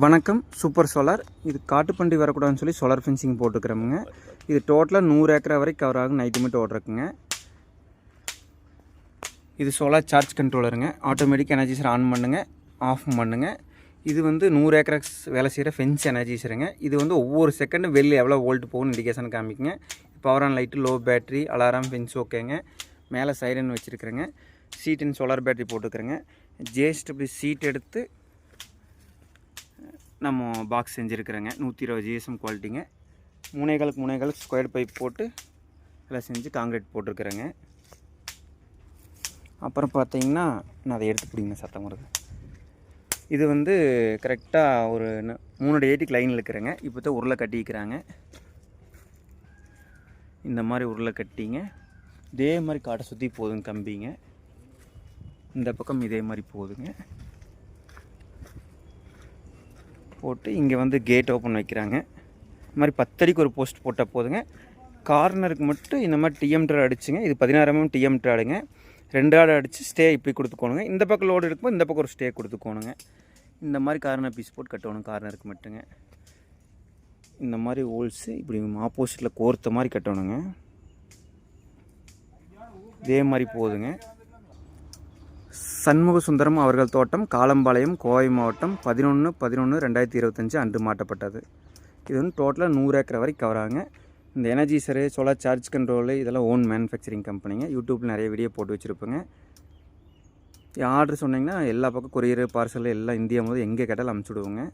வணக்கம். Super solar. இது காட்டுப்பன்றி வரக்கூடாதுன்னு சொல்லி சோலார் ஃபென்சிங் போட்டுக்கிறோமுங்க. இது டோட்டலாக 100 ஏக்கரா வரை கவர் ஆகும். நைட்டு மட்டும் ஓடுறக்குங்க. இது சோலார் சார்ஜ் கண்ட்ரோலருங்க. ஆட்டோமேட்டிக் எனர்ஜைசர் ஆன் பண்ணுங்க, ஆஃப் பண்ணுங்க. இது 100 ஏக்கரா வேலை செய்கிற ஃபென்ஸ் எனர்ஜைசருங்க. இது ஒவ்வொரு செகண்டும் வெளில எவ்வளோ வோல்ட் போகும்னு இண்டிகேஷன் காமிக்குங்க. Power on light, low battery, alarm, fence ஓகேங்க. மேலே சைரன் வச்சுருக்குறேங்க. சீட்டுன்னு சோலார் பேட்ரி போட்டுக்கிறேங்க. ஜேஎஸ்டபிள்யூ சீட் எடுத்து நம்ம பாக்ஸ் செஞ்சுருக்கிறேங்க. 120 ஜிஎஸ்எம் குவாலிட்டிங்க. 3.25 ஸ்கொயர் பைப் போட்டு எல்லாம் செஞ்சு காங்கிரீட் போட்டிருக்கிறேங்க. அப்புறம் பார்த்தீங்கன்னா நான் அதை எடுத்து பிடிங்க, சத்தம் வருது. இது கரெக்டாக ஒரு 3.8 லைனில் இருக்கிறேங்க. இப்போ தான் உருளை கட்டிக்கிறாங்க. இந்த மாதிரி உருளை கட்டிங்க. இதே மாதிரி காட்டை சுற்றி போதுங்க கம்பிங்க. இந்த பக்கம் இதே மாதிரி போகுதுங்க. போட்டு இங்கே கேட் ஓப்பன் வைக்கிறாங்க. இந்த மாதிரி 10 அடிக்கு ஒரு போஸ்ட் போட்டால் போதுங்க. கார்னருக்கு மட்டும் இந்த மாதிரி டிஎம்டர் அடிச்சுங்க. இது 16 mm டிஎம்டர் ஆடுங்க. 2 ஆடு அடித்து ஸ்டே இப்படி கொடுத்துக்கோணுங்க. இந்த பக்கம் லோடு இருக்கும்போது இந்த பக்கம் ஒரு ஸ்டே கொடுத்துக்கோணுங்க. இந்த மாதிரி கார்னர் பீஸ் போட்டு கட்டணும். கார்னருக்கு மட்டுங்க இந்த மாதிரி ஹோல்ஸு இப்படி ஆப்போசிட்டில் கோர்த்த மாதிரி கட்டணுங்க. இதே மாதிரி போகுதுங்க. சண்முக சுந்தரம் அவர்கள் தோட்டம், காலம்பாளையம், கோவை மாவட்டம், 11/11/2025 அன்று மாட்டப்பட்டது. இது டோட்டலாக 100 ஏக்கரா வரை கவர் ஆகுங்க. இந்த எனர்ஜைசரு, சோலார் சார்ஜ் கண்ட்ரோலு இதெல்லாம் ஓன் மேனுஃபேக்சரிங் கம்பெனிங்க. யூடியூப்பில் நிறைய வீடியோ போட்டு வச்சுருப்பேங்க. ஆர்டர் சொன்னிங்கன்னா எல்லா பக்கம் கொரியர், பார்சல் எல்லாம் இந்தியா முதல் எங்கே கேட்டாலும் அனுப்பிச்சி விடுவோங்க.